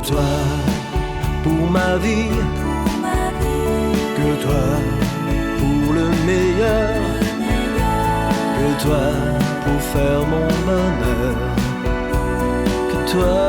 toi pour ma vie, que toi pour le meilleur, que toi pour faire mon bonheur, que toi.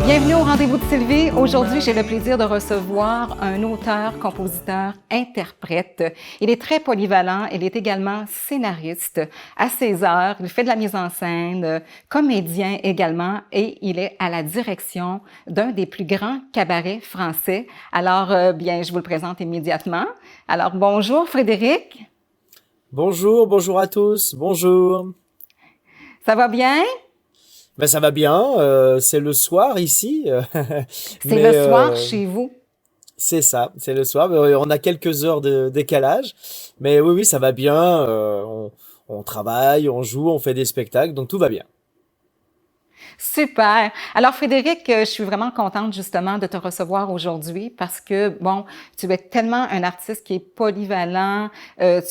Bienvenue au Rendez-vous de Sylvie. Aujourd'hui, j'ai le plaisir de recevoir un auteur, compositeur, interprète. Il est très polyvalent. Il est également scénariste à ses heures. Il fait de la mise en scène, comédien également, et il est à la direction d'un des plus grands cabarets français. Alors, bien, je vous le présente immédiatement. Alors, bonjour Frédéric. Bonjour à tous, bonjour. Ça va bien? Ben ça va bien, c'est le soir ici. C'est le soir chez vous? C'est ça, c'est le soir. On a quelques heures de décalage, mais oui, ça va bien. On travaille, on joue, on fait des spectacles, donc tout va bien. Super. Alors, Frédéric, je suis vraiment contente justement de te recevoir aujourd'hui parce que, bon, tu es tellement un artiste qui est polyvalent,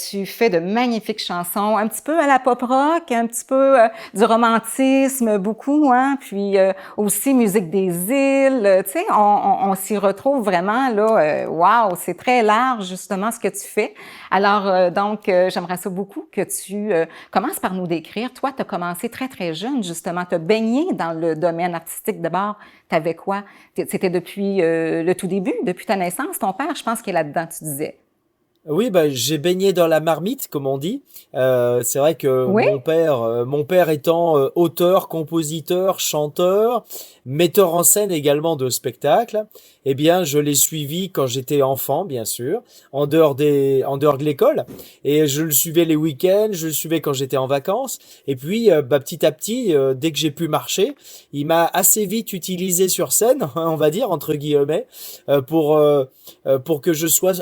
tu fais de magnifiques chansons, un petit peu à la pop rock, un petit peu du romantisme, beaucoup, hein, puis aussi musique des îles, tu sais, on s'y retrouve vraiment, là, wow, c'est très large justement ce que tu fais. Alors, donc, j'aimerais ça beaucoup que tu commences par nous décrire. Toi, tu as commencé très, très jeune, justement, tu as baigné dans le domaine artistique d'abord. Tu avais quoi? C'était depuis le tout début, depuis ta naissance. Ton père, je pense qu'il est là-dedans, tu disais. Oui, j'ai baigné dans la marmite, comme on dit. C'est vrai que Oui? mon père étant auteur, compositeur, chanteur, metteur en scène également de spectacles, eh bien, je l'ai suivi quand j'étais enfant, bien sûr, en dehors de l'école. Et je le suivais les week-ends, je le suivais quand j'étais en vacances. Et puis, petit à petit, dès que j'ai pu marcher, il m'a assez vite utilisé sur scène, on va dire, entre guillemets, pour que je sois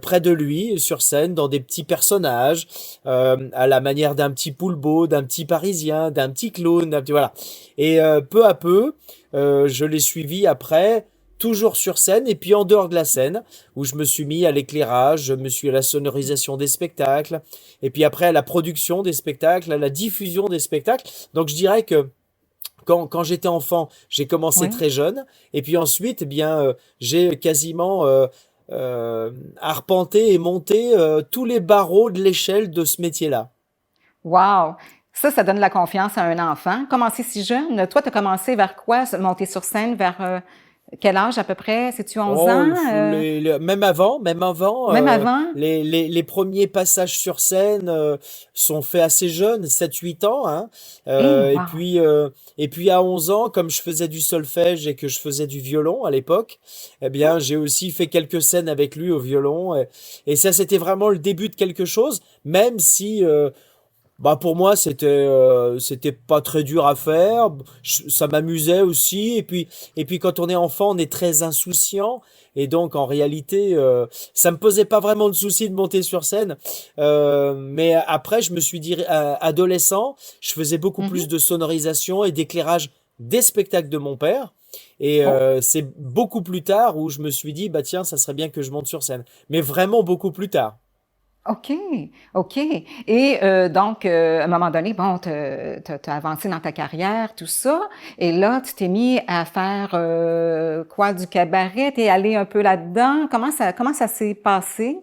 près de lui, sur scène, dans des petits personnages, à la manière d'un petit Poulbeau, d'un petit Parisien, d'un petit clown, voilà. Et peu à peu, je l'ai suivi après, toujours sur scène, et puis en dehors de la scène, où je me suis mis à l'éclairage, je me suis à la sonorisation des spectacles, et puis après à la production des spectacles, à la diffusion des spectacles. Donc je dirais que quand j'étais enfant, j'ai commencé Oui. très jeune, et puis ensuite, eh bien, j'ai quasiment arpenté et monté tous les barreaux de l'échelle de ce métier-là. Wow! Ça donne la confiance à un enfant. Commencer si jeune. Toi, tu as commencé vers quoi? Monter sur scène vers quel âge à peu près? C'est-tu 11 Oh, ans? même avant, Même avant? les premiers passages sur scène sont faits assez jeunes, 7 8 ans, hein. Eh, Et wow! puis à 11 ans, comme je faisais du solfège et que je faisais du violon à l'époque, eh bien j'ai aussi fait quelques scènes avec lui au violon, et ça c'était vraiment le début de quelque chose, même si pour moi c'était pas très dur à faire. Ça m'amusait aussi, et puis quand on est enfant on est très insouciant, et donc en réalité ça me posait pas vraiment de souci de monter sur scène. Mais après je me suis dit, adolescent, je faisais beaucoup plus Mhm. de sonorisation et d'éclairage des spectacles de mon père, et Oh, c'est beaucoup plus tard où je me suis dit bah tiens, ça serait bien que je monte sur scène, mais vraiment beaucoup plus tard. OK, OK. Et donc, à un moment donné, bon, t'as avancé dans ta carrière, tout ça, et là, tu t'es mis à faire quoi, du cabaret? T'es allé un peu là-dedans? Comment ça s'est passé?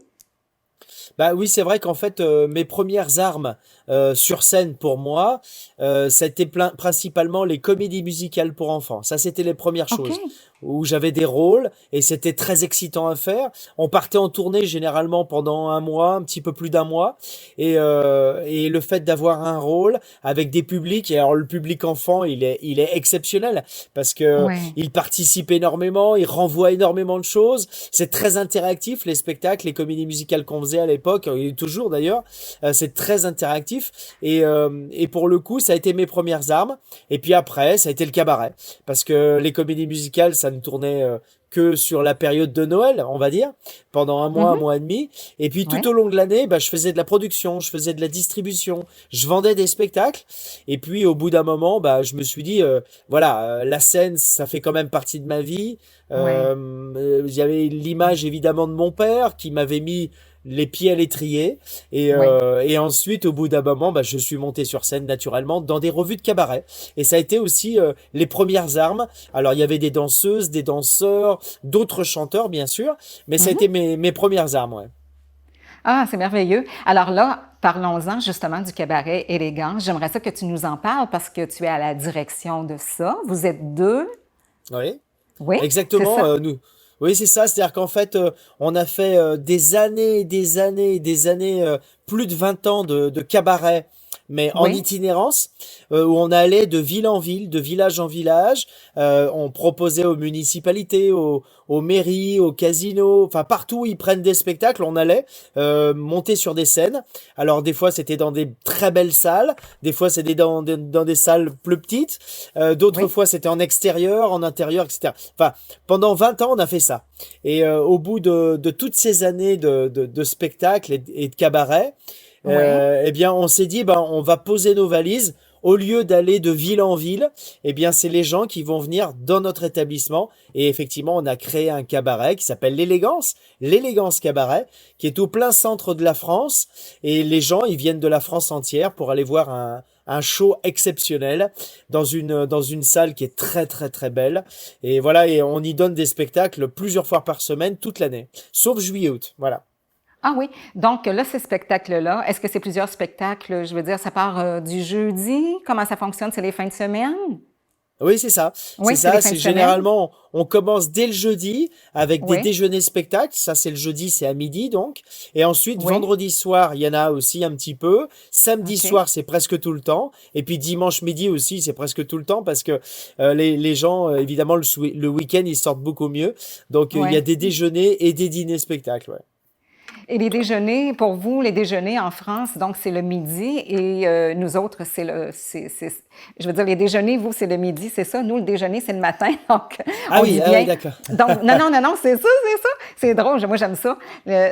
Bah oui, c'est vrai qu'en fait, mes premières armes sur scène pour moi, c'était principalement les comédies musicales pour enfants. Ça, c'était les premières OK. choses où j'avais des rôles, et c'était très excitant à faire. On partait en tournée généralement pendant un mois, un petit peu plus d'un mois, et le fait d'avoir un rôle avec des publics, et alors le public enfant, il est exceptionnel parce que Ouais. il participe énormément, il renvoie énormément de choses. C'est très interactif, les spectacles, les comédies musicales qu'on faisait à l'époque, et toujours d'ailleurs, c'est très interactif, et pour le coup, ça a été mes premières armes. Et puis après, ça a été le cabaret, parce que les comédies musicales, ça ne tournait que sur la période de Noël, on va dire, pendant un Mhm. mois et demi. Et puis tout Ouais. au long de l'année, bah, je faisais de la production, je faisais de la distribution, je vendais des spectacles. Et puis au bout d'un moment, bah, je me suis dit, voilà, la scène, ça fait quand même partie de ma vie. Ouais. Il y avait l'image évidemment de mon père qui m'avait mis les pieds à l'étrier. Oui. Et ensuite, au bout d'un moment, bah, je suis monté sur scène naturellement dans des revues de cabaret. Et ça a été aussi les premières armes. Alors, il y avait des danseuses, des danseurs, d'autres chanteurs, bien sûr, mais ça a été Mhm. mes premières armes, ouais. Ah, c'est merveilleux. Alors là, parlons-en justement du cabaret élégant. J'aimerais ça que tu nous en parles parce que tu es à la direction de ça. Vous êtes deux. Oui. Oui, c'est Exactement, ça? oui, c'est ça. C'est-à-dire qu'en fait, on a fait des années, des années, des années, plus de 20 ans de cabaret, mais en Oui, itinérance, où on allait de ville en ville, de village en village. On proposait aux municipalités, aux mairies, aux casinos, enfin partout où ils prennent des spectacles, on allait monter sur des scènes. Alors des fois, c'était dans des très belles salles, des fois, c'était dans des salles plus petites. D'autres oui. fois, c'était en extérieur, en intérieur, etc. Enfin, pendant 20 ans, on a fait ça. Et au bout de toutes ces années de spectacles et de cabaret, Oui. eh bien, on s'est dit, ben, on va poser nos valises. Au lieu d'aller de ville en ville, eh bien, c'est les gens qui vont venir dans notre établissement. Et effectivement, on a créé un cabaret qui s'appelle l'Élégance Cabaret, qui est au plein centre de la France. Et les gens, ils viennent de la France entière pour aller voir un show exceptionnel dans une salle qui est très très très belle. Et voilà, et on y donne des spectacles plusieurs fois par semaine toute l'année, sauf juillet-août. Voilà. Ah oui. Donc là, ces spectacles-là, est-ce que c'est plusieurs spectacles? Je veux dire, ça part du jeudi? Comment ça fonctionne? C'est les fins de semaine? Oui, c'est ça. C'est Oui, c'est les ça. fins C'est de semaine? généralement, on commence dès le jeudi avec des Oui, déjeuners spectacles. Ça, c'est le jeudi, c'est à midi, donc. Et ensuite, oui. vendredi soir, il y en a aussi un petit peu. Samedi OK. soir, c'est presque tout le temps. Et puis dimanche midi aussi, c'est presque tout le temps parce que les gens, évidemment, le week-end, ils sortent beaucoup mieux. Donc, il y a Oui. des déjeuners et des dîners spectacles, ouais. Et les déjeuners, pour vous, les déjeuners en France, donc c'est le midi et nous autres, je veux dire, les déjeuners, vous, c'est le midi, c'est ça. Nous, le déjeuner, c'est le matin, donc on dit Ah oui, bien. d'accord. Donc, non, non, non, non, c'est ça, c'est ça. C'est drôle, moi, j'aime ça.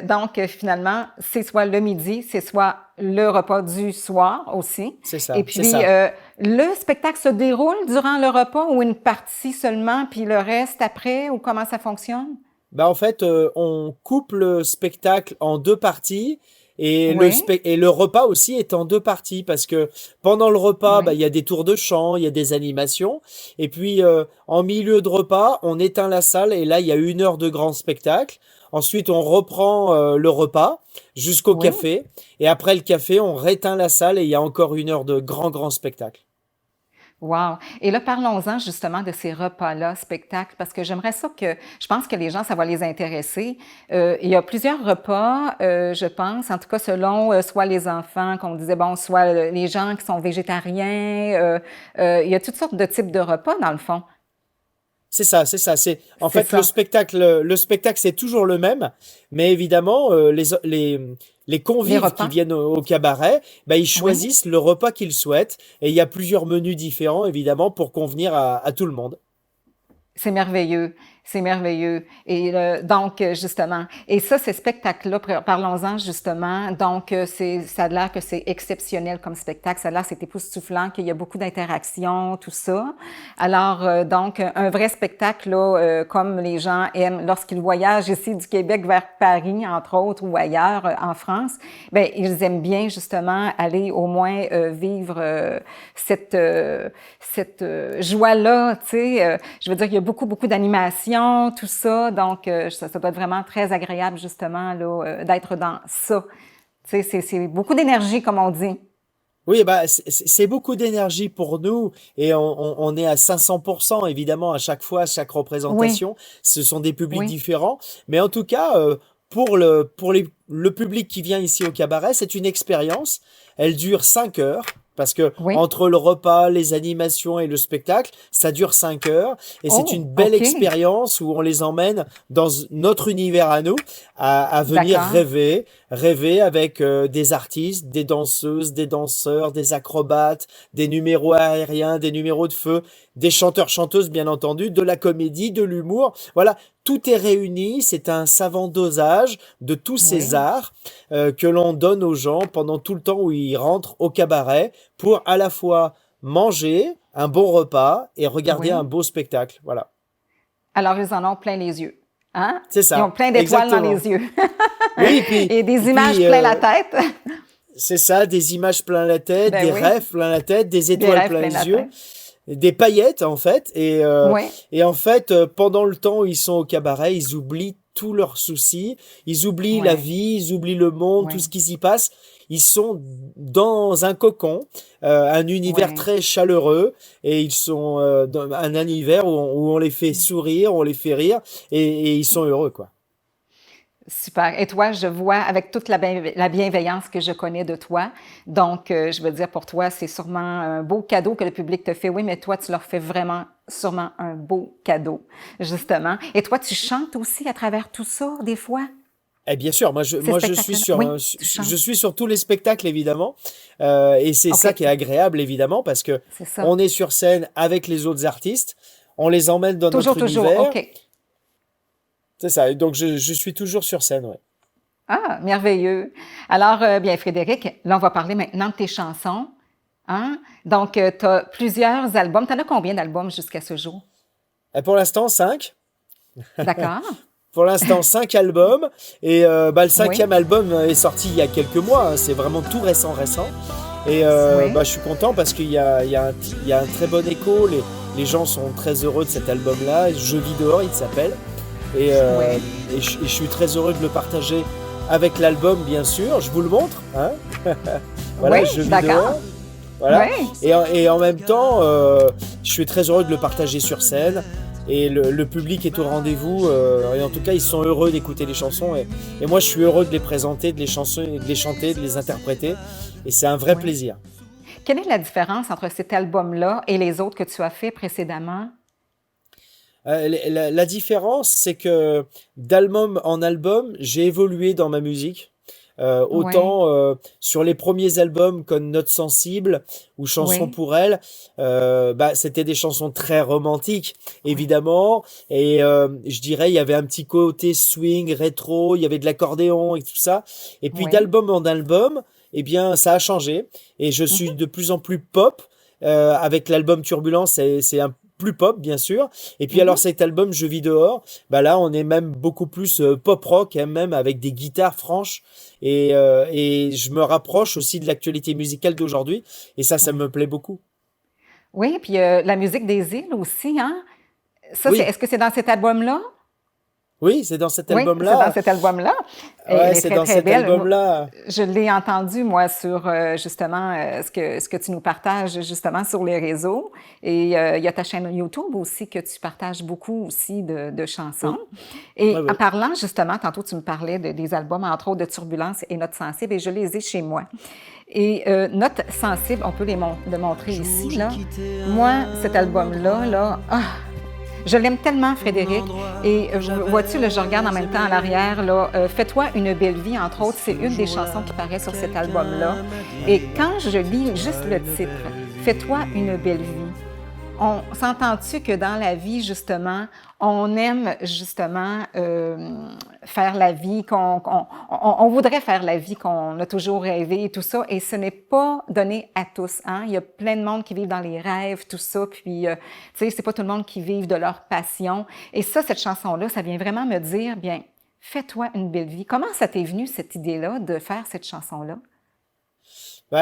Donc, finalement, c'est soit le midi, c'est soit le repas du soir aussi. C'est Et ça, c'est puis, ça. le spectacle se déroule durant le repas ou une partie seulement, puis le reste après, ou comment ça fonctionne? Bah en fait, on coupe le spectacle en deux parties et Oui, et le repas aussi est en deux parties parce que pendant le repas, bah, oui, il y a des tours de chant, il y a des animations et puis en milieu de repas, on éteint la salle et là il y a 1 heure de grand spectacle. Ensuite, on reprend le repas jusqu'au oui. café et après le café, on réteint la salle et il y a encore 1 heure de grand spectacle. Wow! Et là, parlons-en justement de ces repas-là, spectacles, parce que j'aimerais ça que, je pense que les gens, ça va les intéresser. Il y a plusieurs repas, je pense, en tout cas selon soit les enfants, qu'on disait, bon, soit les gens qui sont végétariens. Il y a toutes sortes de types de repas, dans le fond. C'est ça, c'est ça. C'est en C'est fait ça. le spectacle c'est toujours le même, mais évidemment les Les convives qui repas. viennent au cabaret, bah ils Oui. choisissent le repas qu'ils souhaitent et il y a plusieurs menus différents évidemment pour convenir à tout le monde. C'est merveilleux, c'est merveilleux. Et donc, justement, et ça, ces spectacles-là, parlons-en justement. Donc, ça a l'air que c'est exceptionnel comme spectacle. Ça a l'air que c'est époustouflant, qu'il y a beaucoup d'interactions, tout ça. Alors, donc, un vrai spectacle, là, comme les gens aiment lorsqu'ils voyagent ici du Québec vers Paris, entre autres, ou ailleurs en France, ben ils aiment bien justement aller au moins vivre cette joie-là, tu sais. Je veux dire, il y a beaucoup, beaucoup d'animation, tout ça. Donc, ça doit être vraiment très agréable, justement, là, d'être dans ça. Tu sais, c'est beaucoup d'énergie, comme on dit. Oui, bah c'est beaucoup d'énergie pour nous et on est à 500% évidemment à chaque fois, à chaque Oui, représentation. Ce sont des publics oui, différents, mais en tout cas le public qui vient ici au cabaret, c'est une expérience. Elle dure 5 heures parce que oui. entre le repas, les animations et le spectacle, ça dure 5 heures et c'est une Oh, belle OK. expérience où on les emmène dans notre univers à nous, à venir D'accord. rêver avec des artistes, des danseuses, des danseurs, des acrobates, des numéros aériens, des numéros de feu, des chanteurs-chanteuses bien entendu, de la comédie, de l'humour. Voilà, tout est réuni, c'est un savant dosage de tous ces Oui, arts que l'on donne aux gens pendant tout le temps où ils rentrent au cabaret pour à la fois manger un bon repas et regarder un oui. beau spectacle. Voilà. Alors, ils en ont plein les yeux. Hein? C'est Ils ont ça, plein d'étoiles dans exactement. les yeux Oui, et et des images puis plein la tête. c'est ça, des images plein la tête, Ben des oui, rêves plein la tête, des des étoiles rêves plein plein la les yeux, tête. des paillettes en fait. Oui, Et en fait, pendant le temps où ils sont au cabaret, ils oublient tous leurs soucis, ils oublient la oui, vie, ils oublient le monde, tout oui, ce qui s'y passe. Ils sont dans un cocon, un univers oui. très chaleureux, et ils sont dans un univers où on les fait sourire, on les fait rire, et ils sont heureux, quoi. Super. Et toi, je vois avec toute la bienveillance que je connais de toi, donc je veux dire pour toi, c'est sûrement un beau cadeau que le public te fait. Oui, mais toi, tu leur fais vraiment sûrement un beau cadeau, justement. Et toi, tu chantes aussi à travers tout ça, des fois, Eh bien sûr, ces moi je suis spectacles-là. sur, Oui, tu je chantes. suis sur tous les spectacles évidemment, et c'est OK, ça qui est agréable évidemment parce que c'est ça. on est sur scène avec les autres artistes, on les emmène dans Toujours, notre toujours. univers, OK. c'est ça. Et donc je suis toujours sur scène, ouais. Ah, merveilleux. Alors, bien, Frédéric, là, on va parler maintenant de tes chansons. Hein? Donc, tu as plusieurs albums. Tu en as combien d'albums jusqu'à ce jour? Et pour l'instant 5, D'accord? pour l'instant 5 albums, et le Oui, cinquième album est sorti il y a quelques mois, hein, c'est vraiment tout récent récent. Et oui, je suis content parce il y a un très bon écho, les gens sont très heureux de cet album-là, Je vis dehors il s'appelle. Et, euh, oui, et je suis très heureux de le partager avec l'album, bien sûr. Je vous le montre, hein. oui, Voilà, Je vis d'accord. dehors. Voilà. Oui, Et en même temps, je suis très heureux de le partager sur scène. Et le public est au rendez-vous. Et en tout cas, ils sont heureux d'écouter les chansons. Et moi, je suis heureux de les présenter, de les chanter, de les chanter, de les interpréter. Et c'est un vrai oui. plaisir. Quelle est la différence entre cet album-là et les autres que tu as fait précédemment? La différence, c'est que d'album en album, j'ai évolué dans ma musique. Oui, Autant sur les premiers albums comme Note sensible ou Chanson oui, pour elle, c'était des chansons très romantiques, oui, évidemment. Et je dirais, il y avait un petit côté swing, rétro, il y avait de l'accordéon et tout ça. Et puis oui. d'album en album, eh bien, ça a changé. Et je suis Mhm, de plus en plus pop. Avec l'album Turbulence, c'est un plus pop, bien sûr. Et puis alors mhm. cet album Je vis dehors, bah là on est même beaucoup plus pop rock, hein, même avec des guitares franches. Et je me rapproche aussi de l'actualité musicale d'aujourd'hui. Et ça Oui. me plaît beaucoup. Oui, puis la musique des îles aussi, hein? Ça, Oui, est-ce que c'est dans cet album-là? oui, c'est dans cet Oui, c'est dans album-là. cet album-là. Et elle Ouais, est c'est très, dans très cet belle. album-là. Je l'ai entendu, moi, sur justement ce que tu nous partages justement sur les réseaux. Et il y a ta chaîne YouTube aussi que tu partages beaucoup aussi de chansons. Oui, Et oui, en oui. parlant justement, tantôt tu me parlais des albums, entre autres de Turbulence et Note sensible, et je les ai chez moi. Et Note sensible, on peut le montrer ici, là. Moi, cet album-là, là, ah, je l'aime tellement, Frédéric. Et vois-tu, là, je regarde en même temps à l'arrière, là, Fais-toi une belle vie, entre autres, c'est une des chansons qui paraît sur cet album-là. Et quand je lis juste le titre, Fais-toi une belle vie, on s'entend-tu que dans la vie, justement, on aime justement faire la vie on voudrait faire la vie qu'on a toujours rêvé et tout ça, et ce n'est pas donné à tous, hein? Il y a plein de monde qui vivent dans les rêves, tout ça, puis tu sais, c'est pas tout le monde qui vive de leur passion. Et ça, cette chanson-là, ça vient vraiment me dire, bien, fais-toi une belle vie. Comment ça t'est venu, cette idée-là, de faire cette chanson-là?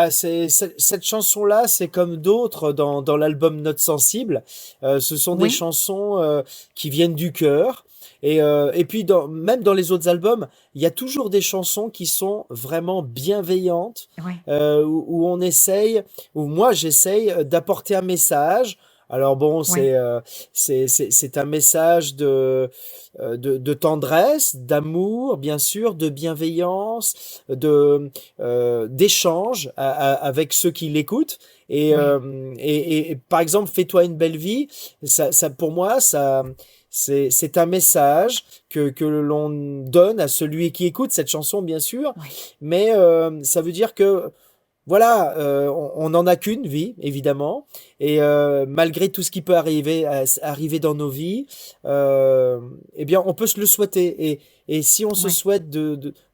Cette chanson-là, c'est comme d'autres dans l'album Note sensible. Ce sont des Oui, chansons qui viennent du cœur. Et puis même dans les autres albums, il y a toujours des chansons qui sont vraiment bienveillantes, oui, où on essaye, où moi j'essaye d'apporter un message. Alors bon, oui, c'est un message de tendresse, d'amour, bien sûr, de bienveillance, d'échange avec ceux qui l'écoutent. oui, Et par exemple, Fais-toi une belle vie, pour moi, c'est un message que l'on donne à celui qui écoute cette chanson, bien sûr, oui, mais ça veut dire que voilà, on n'en a qu'une vie, évidemment, et malgré tout ce qui peut arriver dans nos vies, eh bien, on peut se le souhaiter. Et si on se Oui. souhaite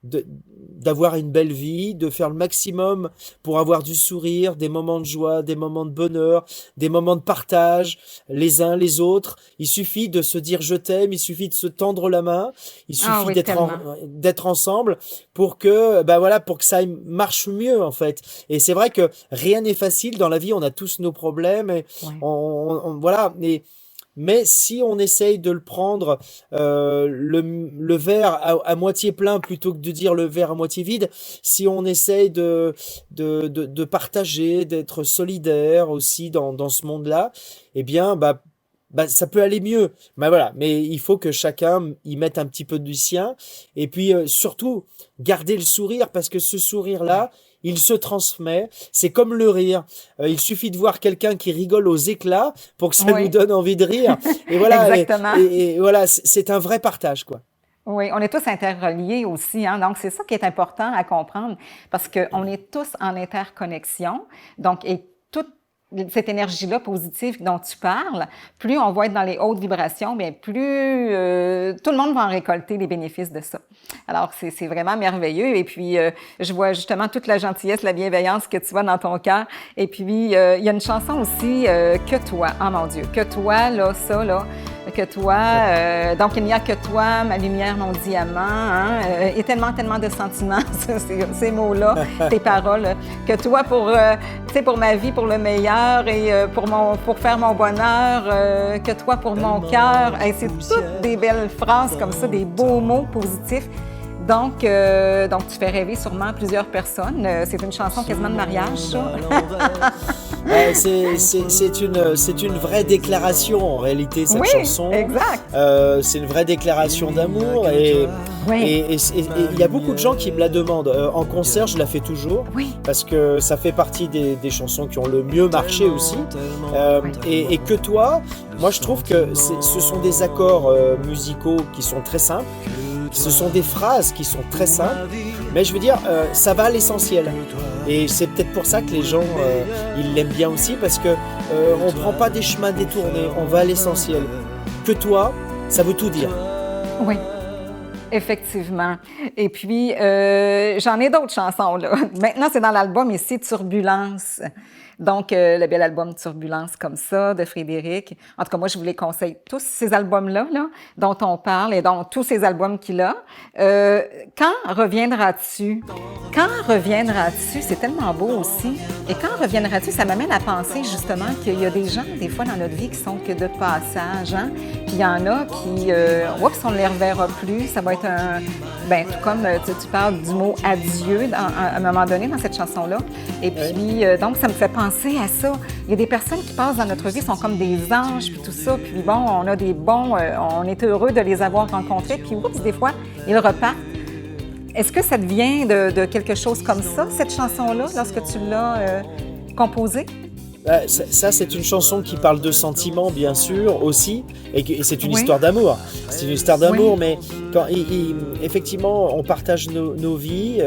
d'avoir une belle vie, de faire le maximum pour avoir du sourire, des moments de joie, des moments de bonheur, des moments de partage, les uns les autres, il suffit de se dire je t'aime, il suffit de se tendre la main, il Ah suffit oui, tellement. d'être ensemble pour que, bah voilà, pour que ça marche mieux, en fait. Et c'est vrai que rien n'est facile dans la vie, on a tous nos problèmes et Oui. voilà. Mais si on essaye de le prendre le verre à moitié plein plutôt que de dire le verre à moitié vide, si on essaye de partager, d'être solidaire aussi dans ce monde-là, eh bien, bah, ça peut aller mieux. Mais voilà, mais il faut que chacun y mette un petit peu du sien. Et puis surtout, garder le sourire parce que ce sourire-là, il se transmet. C'est comme le rire. Il suffit de voir quelqu'un qui rigole aux éclats pour que ça nous Oui, donne envie de rire. Et voilà, exactement. et voilà, c'est un vrai partage, quoi. Oui, on est tous interreliés aussi, hein? Donc c'est ça qui est important à comprendre parce qu'on est tous en interconnexion. Donc, et toute cette énergie-là positive dont tu parles, plus on va être dans les hautes vibrations, bien plus tout le monde va en récolter les bénéfices de ça. Alors, c'est vraiment merveilleux. Et puis, je vois justement toute la gentillesse, la bienveillance que tu vois dans ton cœur. Et puis, il y a une chanson aussi, Que toi, oh mon Dieu, que toi, là, ça, là, que toi, donc il n'y a que toi, ma lumière, mon diamant, hein, et tellement, tellement de sentiments, ces mots-là, tes paroles, que toi tu sais, pour ma vie, pour le meilleur et pour faire mon bonheur, que toi pour mon cœur. Hey, c'est toutes des belles phrases comme ça, des beaux mots positifs. Donc tu fais rêver sûrement plusieurs personnes. C'est une chanson quasiment de mariage, ça. C'est une vraie déclaration en réalité cette Oui, chanson. exact. C'est une vraie déclaration d'amour et Oui, il y a beaucoup de gens qui me la demandent. En concert, je la fais toujours oui, parce que ça fait partie des chansons qui ont le mieux marché aussi. oui. Et que toi, moi je trouve que ce sont des accords musicaux qui sont très simples. Ce sont des phrases qui sont très simples, mais je veux dire, ça va à l'essentiel. Et c'est peut-être pour ça que les gens, ils l'aiment bien aussi, parce que on prend pas des chemins détournés, on va à l'essentiel. Que toi, ça veut tout dire. Oui. Effectivement. Et puis, j'en ai d'autres chansons, là. Maintenant, c'est dans l'album ici, Turbulence. Donc, le bel album Turbulence comme ça, de Frédéric. En tout cas, moi, je vous les conseille tous, ces albums-là, là, dont on parle et dont tous ces albums qu'il a. Quand reviendras-tu? Quand reviendras-tu? C'est tellement beau aussi. Et quand reviendras-tu? Ça m'amène à penser justement qu'il y a des gens, des fois, dans notre vie qui sont que de passage, hein? Puis il y en a qui, oups, on ne les reverra plus. Ça va être un... Ben, tout comme tu parles du mot adieu à un moment donné dans cette chanson-là. Et puis, donc, ça me fait penser à ça. Il y a des personnes qui passent dans notre vie, sont comme des anges, puis tout ça. Puis bon, on a des bons... on est heureux de les avoir rencontrés. Puis, oups, des fois, ils repartent. Est-ce que ça te vient de quelque chose comme ça, cette chanson-là, lorsque tu l'as composée? Ça, c'est une chanson qui parle de sentiments, bien sûr, aussi, et c'est une Oui. histoire d'amour. C'est une histoire d'amour, Oui. mais quand, effectivement, on partage nos vies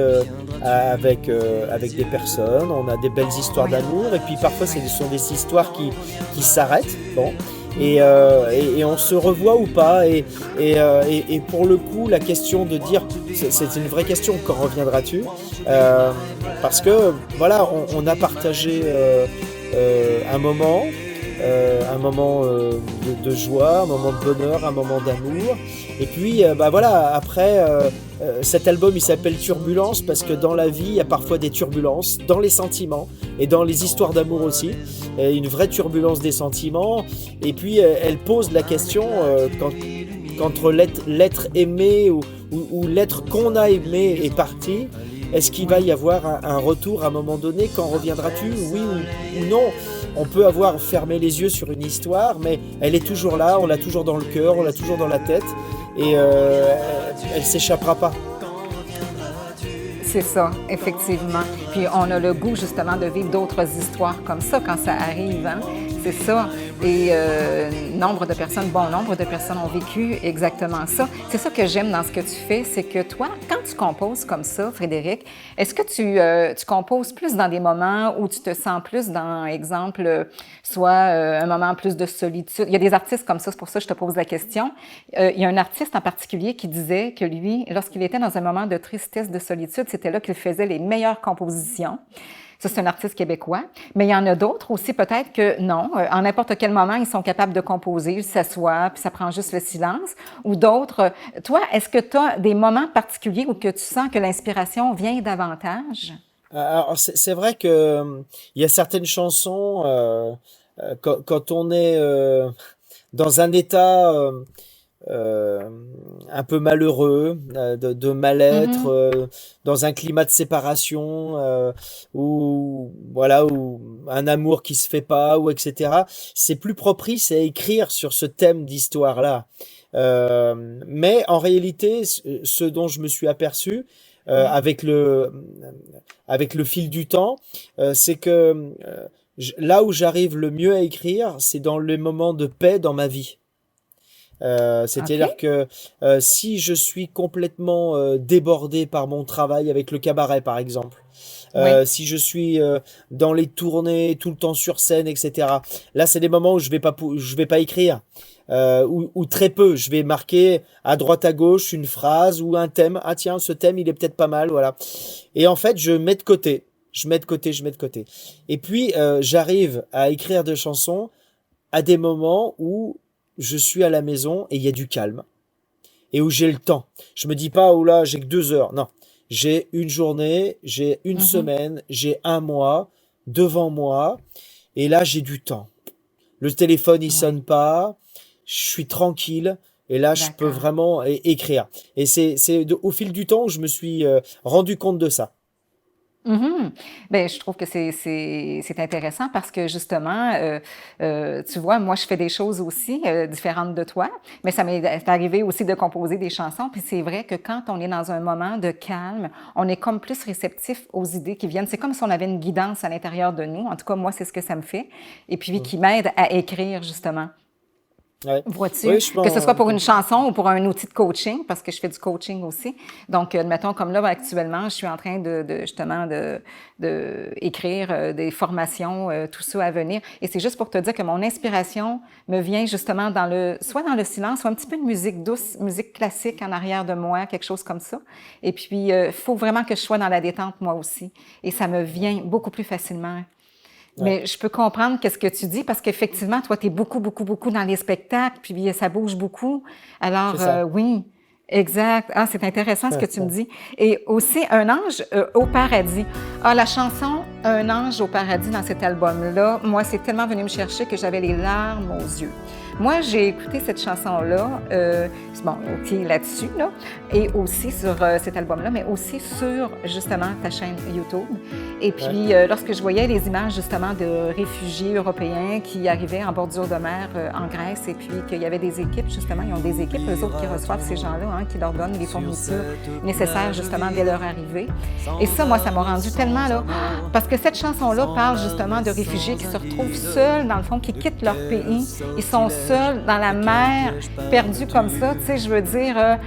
avec des personnes, on a des belles histoires Oui. d'amour, et puis parfois, ce sont des histoires qui s'arrêtent, bon, et on se revoit ou pas, et pour le coup, la question de dire, c'est une vraie question, quand reviendras-tu? Parce que, voilà, on a partagé... un moment de joie, un moment de bonheur, un moment d'amour. Et puis, bah voilà, après, cet album, il s'appelle Turbulence parce que dans la vie, il y a parfois des turbulences, dans les sentiments et dans les histoires d'amour aussi. Une vraie turbulence des sentiments. Et puis, elle pose la question qu'entre l'être aimé ou l'être qu'on a aimé est parti. Est-ce qu'il va y avoir un retour à un moment donné? Quand reviendras-tu? Oui ou non? On peut avoir fermé les yeux sur une histoire, mais elle est toujours là, on l'a toujours dans le cœur, on l'a toujours dans la tête, et elle s'échappera pas. C'est ça, effectivement. Puis on a le goût justement de vivre d'autres histoires comme ça quand ça arrive. Hein? C'est ça. Et bon nombre de personnes ont vécu exactement ça. C'est ça que j'aime dans ce que tu fais, c'est que toi, quand tu composes comme ça, Frédéric, est-ce que tu composes plus dans des moments où tu te sens plus dans, exemple, soit un moment plus de solitude? Il y a des artistes comme ça, c'est pour ça que je te pose la question. Il y a un artiste en particulier qui disait que lui, lorsqu'il était dans un moment de tristesse, de solitude, c'était là qu'il faisait les meilleures compositions. Ça, c'est un artiste québécois. Mais il y en a d'autres aussi, peut-être que non. En n'importe quel moment, ils sont capables de composer, ils s'assoient, puis ça prend juste le silence. Ou d'autres. Toi, est-ce que tu as des moments particuliers où que tu sens que l'inspiration vient davantage? Alors, c'est vrai que il y a certaines chansons, quand on est dans un état un peu malheureux, de mal-être, Mhm. dans un climat de séparation, ou voilà, ou un amour qui se fait pas, ou etc. C'est plus propice à écrire sur ce thème d'histoire-là. Mais en réalité, ce dont je me suis aperçu Oui. avec le fil du temps, c'est que là où j'arrive le mieux à écrire, c'est dans les moments de paix dans ma vie. C'est-à-dire OK. que si je suis complètement débordé par mon travail avec le cabaret, par exemple, Oui. si je suis dans les tournées tout le temps sur scène, etc. Là, c'est des moments où je vais pas écrire, ou très peu. Je vais marquer à droite à gauche une phrase ou un thème. Ah tiens, ce thème, il est peut-être pas mal, voilà. Et en fait, je mets de côté. Je mets de côté, je mets de côté. Et puis, j'arrive à écrire des chansons à des moments où je suis à la maison et il y a du calme et où j'ai le temps. Je me dis pas, oh là, j'ai que 2 heures. Non, j'ai une journée, j'ai une Mhm. semaine, j'ai un mois devant moi et là, j'ai du temps. Le téléphone, il Oui. sonne pas, je suis tranquille et là, je peux D'accord. vraiment écrire. Et au fil du temps où je me suis rendu compte de ça. Mhm. Ben, je trouve que c'est intéressant parce que justement, tu vois, moi, je fais des choses aussi différentes de toi, mais ça m'est arrivé aussi de composer des chansons. Puis c'est vrai que quand on est dans un moment de calme, on est comme plus réceptif aux idées qui viennent. C'est comme si on avait une guidance à l'intérieur de nous. En tout cas, moi, c'est ce que ça me fait. Et puis Mm. qui m'aide à écrire justement. Ouais. Vois-tu? Oui, je Que ce soit pense. pour une chanson ou pour un outil de coaching, parce que je fais du coaching aussi. Donc, admettons, comme là, actuellement, je suis en train justement, de écrire des formations, tout ça à venir. Et c'est juste pour te dire que mon inspiration me vient justement soit dans le silence, soit un petit peu de musique douce, musique classique en arrière de moi, quelque chose comme ça. Et puis, faut vraiment que je sois dans la détente, moi aussi. Et ça me vient beaucoup plus facilement. Ouais, Mais je peux comprendre qu'est-ce que tu dis parce qu'effectivement, toi, tu es beaucoup, beaucoup, beaucoup dans les spectacles, puis ça bouge beaucoup. c'est Alors, ça. oui, exact. Ah, c'est intéressant ce que tu me dis. Et aussi, Un ange au paradis. Ah, la chanson Un ange au paradis dans cet album-là, moi, c'est tellement venu me chercher que j'avais les larmes aux yeux. Moi, j'ai écouté cette chanson-là, bon, qui est là-dessus, là, et aussi sur cet album-là, mais aussi sur, justement, ta chaîne YouTube. Et Ouais. puis, lorsque je voyais les images, justement, de réfugiés européens qui arrivaient en bordure de mer en Grèce, et puis qu'il y avait des équipes, justement, ils ont des équipes, eux autres, qui reçoivent ces gens-là, hein, qui leur donnent les fournitures nécessaires, justement, dès leur arrivée. Et ça, moi, ça m'a rendu tellement, là, parce que cette chanson-là parle, justement, de réfugiés qui se retrouvent seuls, dans le fond, qui quittent leur pays. Ils sont seuls dans la mer, perdus comme ça, tu sais, je veux dire,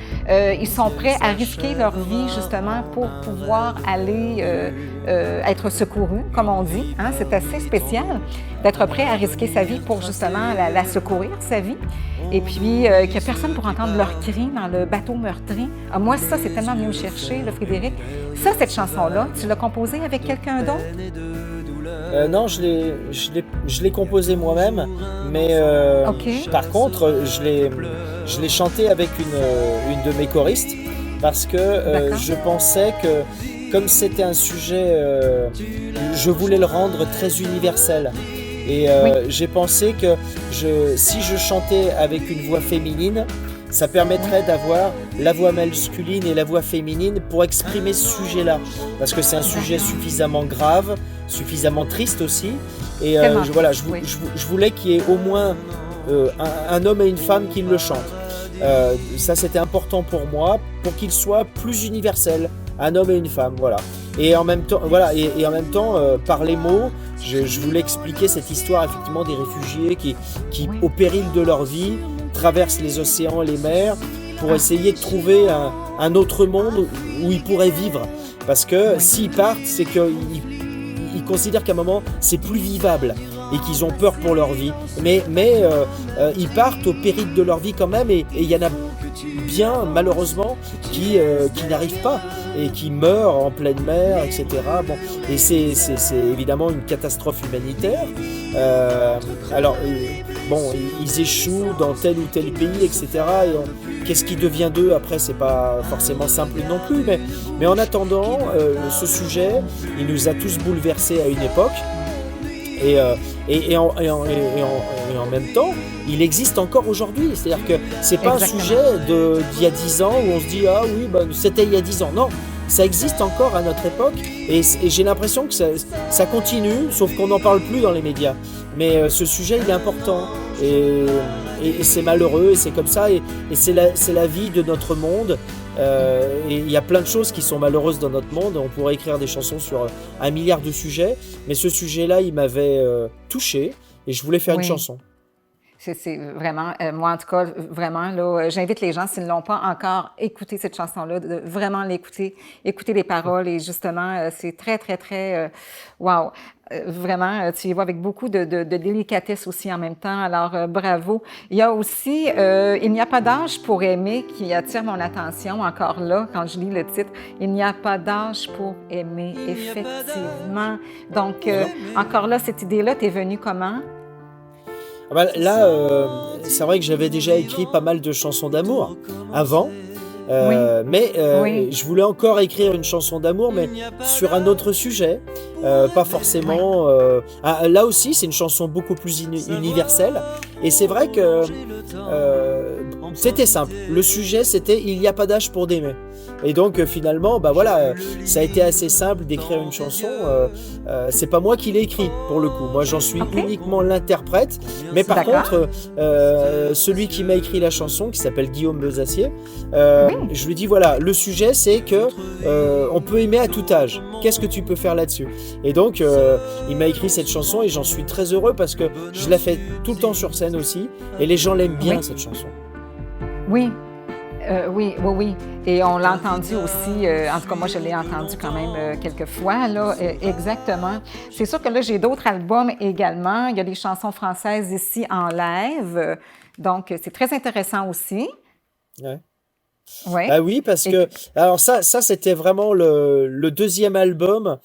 ils sont prêts à risquer leur vie, justement, pour pouvoir aller être secourus, comme on dit. Hein? C'est assez spécial d'être prêt à risquer sa vie pour, justement, la secourir, sa vie. Et puis, qu'il n'y a personne pour entendre leurs cris dans le bateau meurtri. Ah, moi, ça, c'est tellement venu me chercher, là, Frédéric. Ça, cette chanson-là, tu l'as composée avec quelqu'un d'autre? Non, je l'ai composé moi-même, mais OK. par contre, je l'ai chanté avec une de mes choristes parce que D'accord. je pensais que comme c'était un sujet, je voulais le rendre très universel. Et Oui. j'ai pensé que si je chantais avec une voix féminine, ça Oui. permettrait d'avoir la voix masculine et la voix féminine pour exprimer ce sujet-là. Parce que c'est un sujet D'accord. suffisamment grave, suffisamment triste aussi. Et Tellement voilà, triste, oui. je voulais qu'il y ait au moins un homme et une femme qui le chantent. Ça, c'était important pour moi, pour qu'il soit plus universel. Un homme et une femme, voilà. Et en même temps, voilà, et en même temps, par les mots, je voulais expliquer cette histoire effectivement des réfugiés qui au péril de leur vie, traversent les océans et les mers pour essayer de trouver un autre monde où ils pourraient vivre. Parce que s'ils partent, c'est qu'ils considèrent qu'à un moment, c'est plus vivable et qu'ils ont peur pour leur vie. Mais ils partent au péril de leur vie quand même, et il y en a bien, malheureusement, qui n'arrivent pas et qui meurent en pleine mer, etc. Bon, et c'est évidemment une catastrophe humanitaire. Bon, ils échouent dans tel ou tel pays, etc. Et qu'est-ce qui devient d'eux après, c'est pas forcément simple non plus. Mais en attendant, ce sujet, il nous a tous bouleversés à une époque. Et en même temps, il existe encore aujourd'hui. C'est-à-dire que c'est pas Exactement. un sujet d'il y a 10 ans où on se dit ah oui, bah, c'était il y a 10 ans. Non, ça existe encore à notre époque, et j'ai l'impression que ça continue, sauf qu'on n'en parle plus dans les médias. Mais ce sujet, il est important, et c'est malheureux, et c'est comme ça, et c'est la vie de notre monde. Et il y a plein de choses qui sont malheureuses dans notre monde. On pourrait écrire des chansons sur 1 milliard de sujets, mais ce sujet-là, il m'avait touché, et je voulais faire une Oui. chanson. C'est vraiment, moi en tout cas, vraiment, là, j'invite les gens, s'ils ne l'ont pas encore écouté cette chanson-là, de vraiment l'écouter, écouter les paroles, et justement, c'est très, très, très, wow. Vraiment, tu y vois avec beaucoup de délicatesse aussi en même temps, alors bravo. Il y a aussi Il n'y a pas d'âge pour aimer qui attire mon attention encore là, quand je lis le titre. Il n'y a pas d'âge pour aimer, effectivement. Donc, encore là, cette idée-là t'est venue comment? Ah bah, là, c'est vrai que j'avais déjà écrit pas mal de chansons d'amour avant, Oui, mais oui, je voulais encore écrire une chanson d'amour, mais sur un autre sujet, pas oui, forcément. Là aussi, c'est une chanson beaucoup plus universelle, et c'est vrai que c'était simple. Le sujet, c'était il n'y a pas d'âge pour d'aimer. Et donc finalement, bah voilà, ça a été assez simple d'écrire une chanson. C'est pas moi qui l'ai écrit pour le coup. Moi, j'en suis OK, uniquement l'interprète. Mais par d'accord, contre, celui qui m'a écrit la chanson, qui s'appelle Guillaume Bezacier, oui, je lui dis voilà, le sujet c'est que on peut aimer à tout âge. Qu'est-ce que tu peux faire là-dessus? Et donc, il m'a écrit cette chanson, et j'en suis très heureux parce que je la fais tout le temps sur scène aussi, et les gens l'aiment bien oui, cette chanson. oui. Oui, oui, oui. Et on l'a entendu aussi, en tout cas, moi, je l'ai entendu quand même quelques fois, là, exactement. C'est sûr que là, j'ai d'autres albums également. Il y a des chansons françaises ici en live. Donc, c'est très intéressant aussi. Ouais. Oui. Ah oui, parce Et, que alors ça c'était vraiment le deuxième album,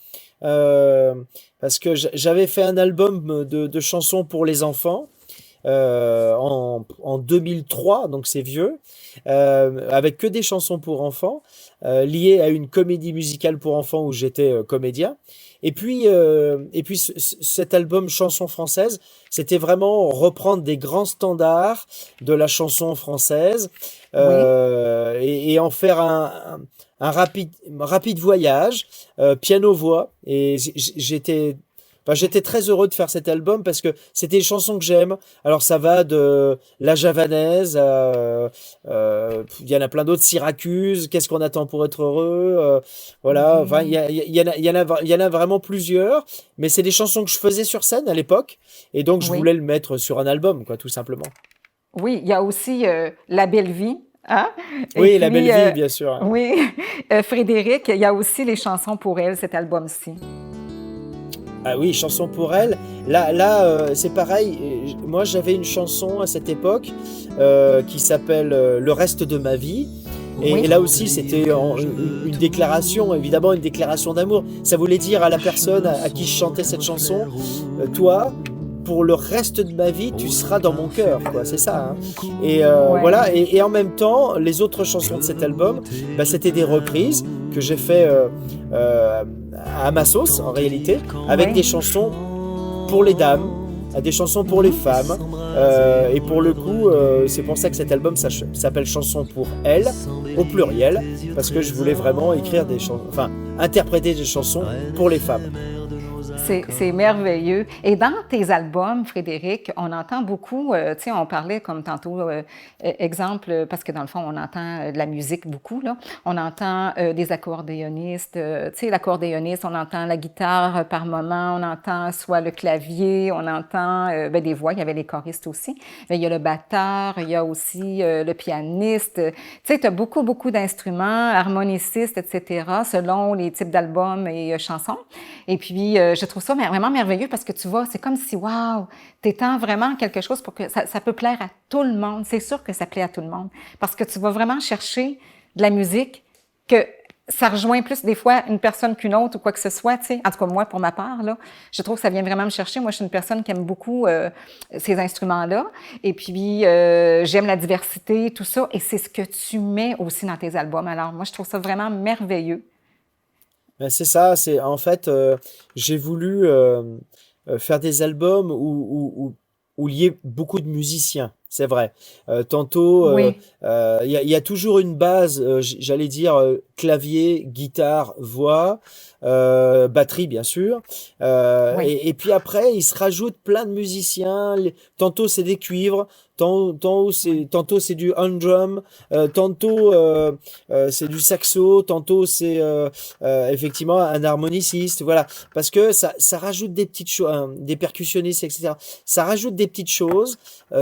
euh, parce que j'avais fait un album de chansons pour les enfants en 2003, donc c'est vieux, avec que des chansons pour enfants, liées à une comédie musicale pour enfants où j'étais comédien. Et puis cet album Chansons françaises, c'était vraiment reprendre des grands standards de la chanson française, oui. et en faire un rapide voyage, piano-voix. Et j'étais très heureux de faire cet album parce que c'était des chansons que j'aime. Alors ça va de La Javanaise, il y en a plein d'autres, Syracuse, Qu'est-ce qu'on attend pour être heureux, voilà. Enfin, Oui. il y en a vraiment plusieurs, mais c'est des chansons que je faisais sur scène à l'époque, et donc je Oui. voulais le mettre sur un album, quoi, tout simplement. Oui. Il y a aussi La Belle Vie, hein? Et Oui, La Belle puis, Vie, bien sûr. oui, Frédéric, il y a aussi les chansons pour elle, cet album-ci. Ah oui, chanson pour elle. Là, c'est pareil. Moi, j'avais une chanson à cette époque qui s'appelle Le reste de ma vie. Et Oui. là aussi, c'était une déclaration, évidemment, une déclaration d'amour. Ça voulait dire à la personne à qui je chantais cette chanson, toi, pour le reste de ma vie, tu seras dans mon cœur, quoi. C'est ça, hein. Et Ouais. voilà. Et en même temps, les autres chansons de cet album, bah, c'était des reprises que j'ai fait à ma sauce, en réalité, avec Oui. des chansons pour les dames, des chansons pour les femmes. Et pour le coup, c'est pour ça que cet album s'appelle Chansons pour elles, au pluriel, parce que je voulais vraiment écrire des chansons, enfin, interpréter des chansons pour les femmes. C'est merveilleux. Et dans tes albums, Frédéric, on entend beaucoup, tu sais, on parlait comme tantôt, exemple, parce que dans le fond, on entend de la musique beaucoup, là. On entend des accordéonistes, tu sais, l'accordéoniste, on entend la guitare par moment, on entend soit le clavier, on entend des voix, il y avait les choristes aussi. Mais il y a le batteur, il y a aussi le pianiste. Tu sais, tu as beaucoup, beaucoup d'instruments, harmonicistes, etc., selon les types d'albums et chansons. Et puis, je trouve ça vraiment merveilleux parce que tu vois, c'est comme si, waouh, t'étends vraiment quelque chose pour que ça peut plaire à tout le monde. C'est sûr que ça plaît à tout le monde parce que tu vas vraiment chercher de la musique que ça rejoint plus des fois une personne qu'une autre ou quoi que ce soit, tu sais. En tout cas, moi, pour ma part, là, je trouve que ça vient vraiment me chercher. Moi, je suis une personne qui aime beaucoup ces instruments-là. Et puis, j'aime la diversité, tout ça. Et c'est ce que tu mets aussi dans tes albums. Alors, moi, je trouve ça vraiment merveilleux. Ben, c'est ça, c'est en fait, j'ai voulu faire des albums où il y ait beaucoup de musiciens, c'est vrai. Tantôt, Oui, il y a toujours une base, j'allais dire clavier, guitare, voix, batterie bien sûr. oui, Et puis après, il se rajoute plein de musiciens. Tantôt c'est des cuivres, oui, tantôt c'est du hand drum, tantôt c'est du saxo, tantôt c'est effectivement un harmoniciste. Voilà, parce que ça rajoute des petites choses, des percussionnistes, etc. Ça rajoute des petites choses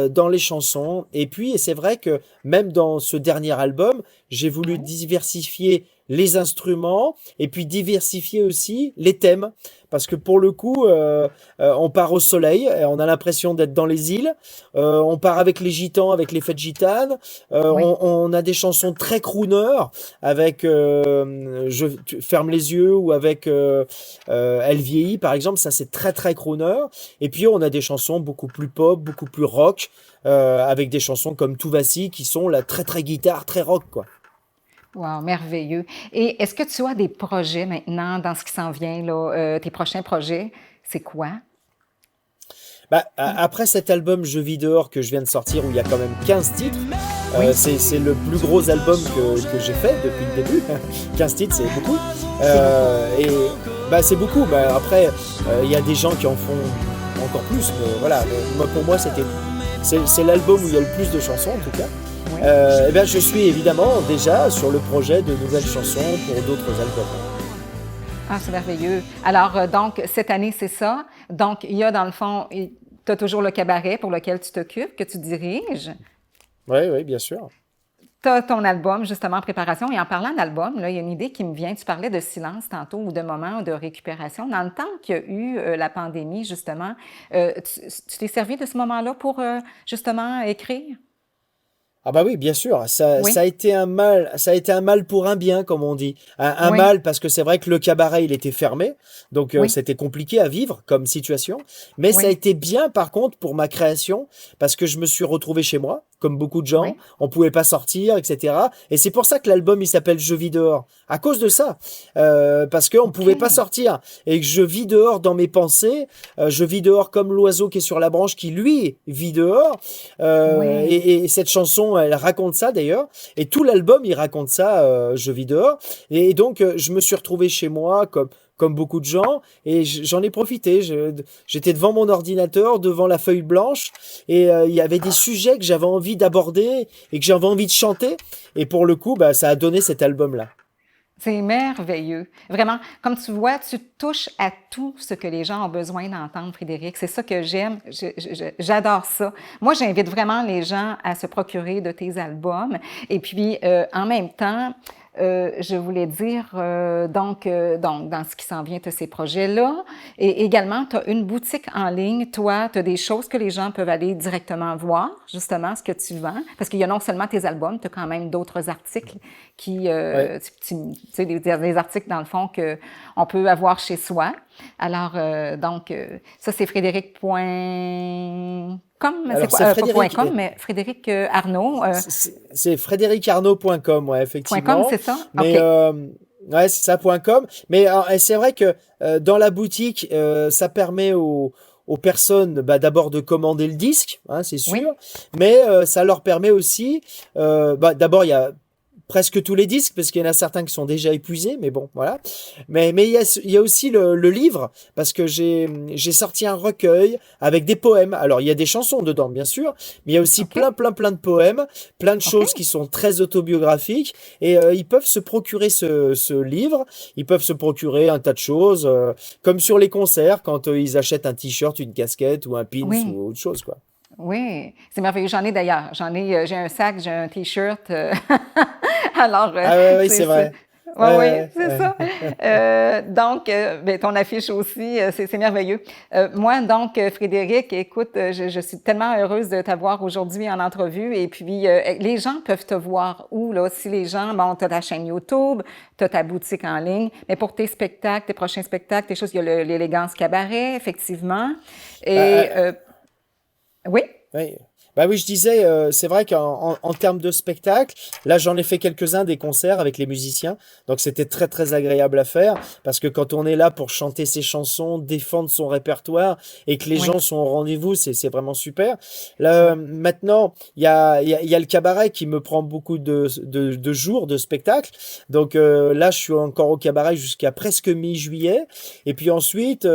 dans les chansons. Et puis, et c'est vrai que même dans ce dernier album, j'ai voulu oui, diversifier les instruments et puis diversifier aussi les thèmes. Parce que pour le coup, on part au soleil, et on a l'impression d'être dans les îles. On part avec les gitans, avec les fêtes gitanes. oui. On a des chansons très crooner avec tu fermes les yeux ou avec Elle vieillit par exemple. Ça c'est très très crooner. Et puis on a des chansons beaucoup plus pop, beaucoup plus rock, avec des chansons comme Tout Vassi qui sont la très très guitare, très rock quoi. Wow, merveilleux. Et est-ce que tu as des projets maintenant dans ce qui s'en vient, là, tes prochains projets? C'est quoi? Bah, après cet album Je vis dehors que je viens de sortir où il y a quand même 15 titres, Oui, c'est le plus gros album que j'ai fait depuis le début. 15 titres, c'est beaucoup. c'est beaucoup. Et bah, c'est beaucoup. Bah, après, il y a des gens qui en font encore plus. Mais voilà, pour moi, c'est l'album où il y a le plus de chansons en tout cas. Oui. Et ben, je suis évidemment déjà sur le projet de nouvelles chansons pour d'autres albums. Ah, c'est merveilleux. Alors, donc, cette année, c'est ça. Donc, il y a dans le fond, tu as toujours le cabaret pour lequel tu t'occupes, que tu diriges. Oui, oui, bien sûr. Tu as ton album, justement, en préparation. Et en parlant d'album, là, il y a une idée qui me vient. Tu parlais de silence tantôt ou de moments de récupération. Dans le temps qu'il y a eu la pandémie, justement, tu t'es servi de ce moment-là pour, justement, écrire? Ah bah oui, bien sûr, ça Oui, a été ça a été un mal pour un bien, comme on dit. Un oui, mal parce que c'est vrai que le cabaret, il était fermé, donc oui, c'était compliqué à vivre comme situation. Mais ça a oui, été bien, par contre, pour ma création, parce que je me suis retrouvé chez moi, comme beaucoup de gens. oui. On pouvait pas sortir, etc. Et c'est pour ça que l'album, il s'appelle Je vis dehors. À cause de ça, parce qu'on OK. pouvait pas sortir et que je vis dehors dans mes pensées. Je vis dehors comme l'oiseau qui est sur la branche, qui lui vit dehors. Oui. Et cette chanson, elle raconte ça d'ailleurs. Et tout l'album, il raconte ça, Je vis dehors. Et donc, je me suis retrouvé chez moi comme beaucoup de gens. Et j'en ai profité. J'étais devant mon ordinateur, devant la feuille blanche. Et il y avait des sujets que j'avais envie d'aborder et que j'avais envie de chanter. Et pour le coup, bah, ça a donné cet album-là. C'est merveilleux. Vraiment, comme tu vois, tu touches à tout ce que les gens ont besoin d'entendre, Frédéric. C'est ça que j'aime. J'adore ça. Moi, j'invite vraiment les gens à se procurer de tes albums. Et puis, en même temps, je voulais dire, donc, dans ce qui s'en vient, tu as ces projets-là. Et également, tu as une boutique en ligne. Toi, tu as des choses que les gens peuvent aller directement voir, justement, ce que tu vends. Parce qu'il y a non seulement tes albums, tu as quand même d'autres articles qui, Ouais. tu sais, des articles, dans le fond, qu'on peut avoir chez soi. Alors, ça, c'est frédéric.com, c'est Alors, quoi? c'est Pas point Frédéric. .com, mais Frédéric Arnaud, C'est frédéricarnaud.com, ouais, .com, effectivement. c'est ça? Mais OK. ouais, c'est ça, .com. Mais et c'est vrai que dans la boutique, ça permet aux personnes bah, d'abord de commander le disque, hein, c'est Oui, sûr. Mais ça leur permet aussi, bah, d'abord, il y a presque tous les disques, parce qu'il y en a certains qui sont déjà épuisés, mais bon, voilà. Mais il y a aussi le livre, parce que j'ai sorti un recueil avec des poèmes. Alors, il y a des chansons dedans, bien sûr, mais il y a aussi OK. plein de poèmes, plein de OK. choses qui sont très autobiographiques, et ils peuvent se procurer ce livre, ils peuvent se procurer un tas de choses, comme sur les concerts, quand ils achètent un t-shirt, une casquette, ou un pins, Oui. ou autre chose, quoi. Oui, c'est merveilleux. J'en ai d'ailleurs. J'ai un sac, j'ai un t-shirt. Alors, Ah ouais, c'est c'est vrai. oui, Ouais, oui, ouais, c'est ouais. ça. Donc, ben, ton affiche aussi, c'est merveilleux. Moi, donc, Frédéric, écoute, je suis tellement heureuse de t'avoir aujourd'hui en entrevue. Et puis, les gens peuvent te voir où, là? Si les gens, bon, tu as ta chaîne YouTube, tu as ta boutique en ligne, mais pour tes spectacles, tes prochains spectacles, tes choses, il y a l'élégance cabaret, effectivement. Bah, Et, oui? oui. Bah oui, je disais, c'est vrai en termes de spectacle, là j'en ai fait quelques-uns des concerts avec les musiciens, donc c'était très agréable à faire, parce que quand on est là pour chanter ses chansons, défendre son répertoire, et que les Oui, gens sont au rendez-vous, c'est vraiment super. Là, oui. maintenant, il y a le cabaret qui me prend beaucoup de jours de spectacle, donc là je suis encore au cabaret jusqu'à presque mi-juillet, et puis ensuite,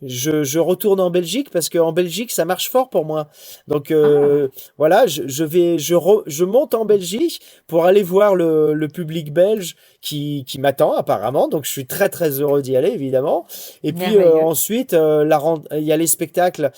je retourne en Belgique, parce qu'en Belgique ça marche fort pour moi. Donc Ah, voilà, je monte en Belgique pour aller voir le public belge qui m'attend apparemment. Donc je suis très heureux d'y aller évidemment. Et puis merveilleux. ensuite, il y a les spectacles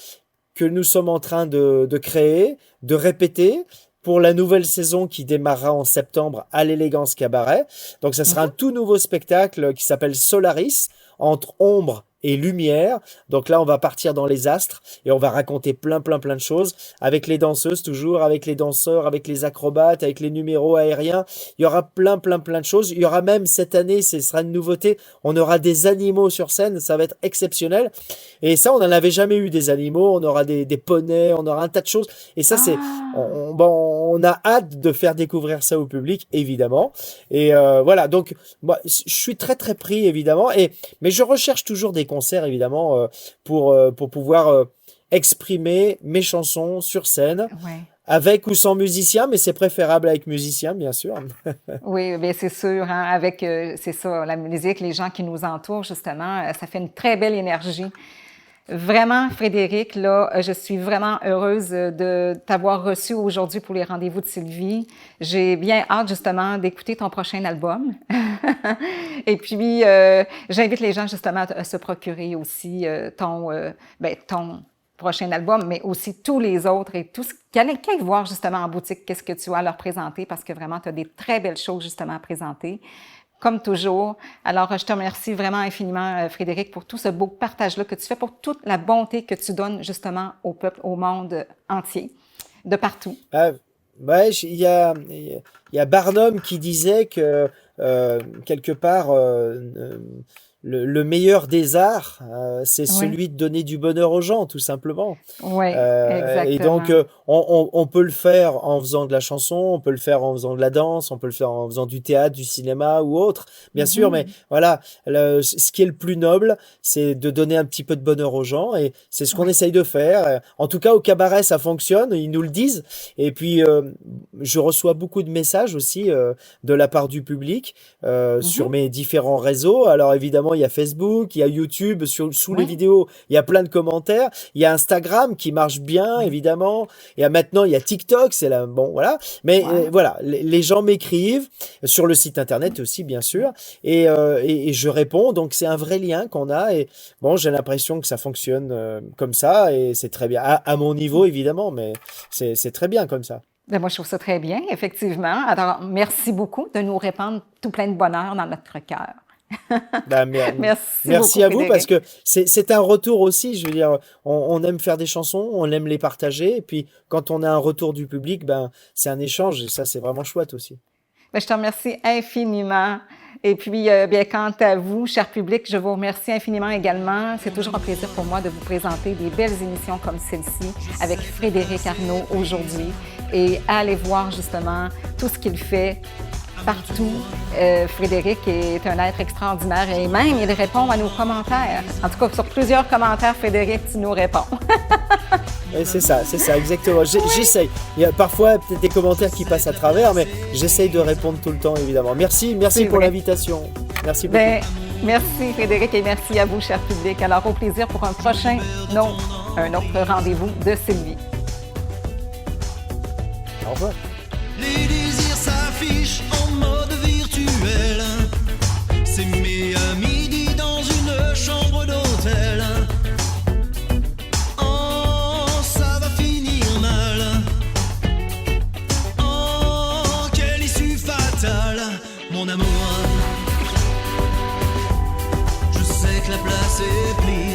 que nous sommes en train de créer, de répéter pour la nouvelle saison qui démarrera en septembre à l'Élégance Cabaret. Donc ça sera un Mhm. tout nouveau spectacle qui s'appelle Solaris, entre ombre et lumière. Donc là, on va partir dans les astres et on va raconter plein de choses avec les danseuses toujours, avec les danseurs, avec les acrobates, avec les numéros aériens. Il y aura plein de choses. Il y aura même cette année, ce sera une nouveauté, on aura des animaux sur scène, ça va être exceptionnel. Et ça, on n'en avait jamais eu des animaux. On aura des poneys, on aura un tas de choses. Et ça, Ah, bon, on a hâte de faire découvrir ça au public, évidemment. Et voilà, donc moi, je suis très pris, évidemment. Mais je recherche toujours des concerts, évidemment, pour pouvoir exprimer mes chansons sur scène, ouais. avec ou sans musicien, mais c'est préférable avec musicien, bien sûr. Oui, bien c'est sûr, hein, avec, c'est ça, la musique, les gens qui nous entourent, justement, ça fait une très belle énergie. Vraiment, Frédéric, là, je suis vraiment heureuse de t'avoir reçu aujourd'hui pour les rendez-vous de Sylvie. J'ai bien hâte, justement, d'écouter ton prochain album. Et puis, j'invite les gens, justement, à se procurer aussi ton prochain album, mais aussi tous les autres et tout ce qu'ils allaient voir, justement, en boutique, qu'est-ce que tu as à leur présenter, parce que vraiment, tu as des très belles choses, justement, à présenter. Comme toujours. Alors, je te remercie vraiment infiniment, Frédéric, pour tout ce beau partage-là que tu fais, pour toute la bonté que tu donnes justement au peuple, au monde entier, de partout. Ah, ouais, il y a Barnum qui disait que quelque part le meilleur des arts, c'est Oui, celui de donner du bonheur aux gens, tout simplement. oui, Et donc, exactement. on peut le faire en faisant de la chanson, on peut le faire en faisant de la danse, on peut le faire en faisant du théâtre, du cinéma ou autre, bien sûr. Mais Mhm. voilà, ce qui est le plus noble, c'est de donner un petit peu de bonheur aux gens, et c'est ce qu'on Oui. essaye de faire. En tout cas, au cabaret, ça fonctionne, ils nous le disent. Et puis, je reçois beaucoup de messages aussi de la part du public sur Mhm. mes différents réseaux. Alors évidemment, il y a Facebook, il y a YouTube, sous les Oui, vidéos, il y a plein de commentaires. Il y a Instagram qui marche bien, oui. évidemment. Et maintenant, il y a TikTok, c'est là, bon, voilà. Mais Wow. voilà, les gens m'écrivent sur le site internet aussi, bien sûr, et je réponds. Donc c'est un vrai lien qu'on a. Et bon, j'ai l'impression que ça fonctionne comme ça, et c'est très bien. À mon niveau, évidemment, mais c'est très bien comme ça. Ben, moi, je trouve ça très bien, effectivement. Alors, merci beaucoup de nous répandre tout plein de bonheur dans notre cœur. Bah, Merci beaucoup, merci à vous, parce Frédéric. que c'est un retour aussi. Je veux dire, on aime faire des chansons, on aime les partager. Et puis, quand on a un retour du public, ben, c'est un échange, et ça, c'est vraiment chouette aussi. Ben, je te remercie infiniment. Et puis, bien, quant à vous, cher public, je vous remercie infiniment également. C'est toujours un plaisir pour moi de vous présenter des belles émissions comme celle-ci avec Frédéric Arnaud aujourd'hui. Et allez voir justement tout ce qu'il fait partout. Frédéric est un être extraordinaire et même il répond à nos commentaires. En tout cas, sur plusieurs commentaires, Frédéric, tu nous réponds. C'est ça, exactement. J'essaye. Il y a parfois peut-être des commentaires qui passent à travers, mais j'essaye de répondre tout le temps, évidemment. Merci pour l'invitation. Merci beaucoup. Merci Frédéric et merci à vous, cher public. Alors, au plaisir pour un autre rendez-vous de Sylvie. Au revoir. Les désirs s'affichent en mode virtuel. C'est mis à midi dans une chambre d'hôtel. Oh, ça va finir mal. Oh, quelle issue fatale, mon amour. Je sais que la place est prise.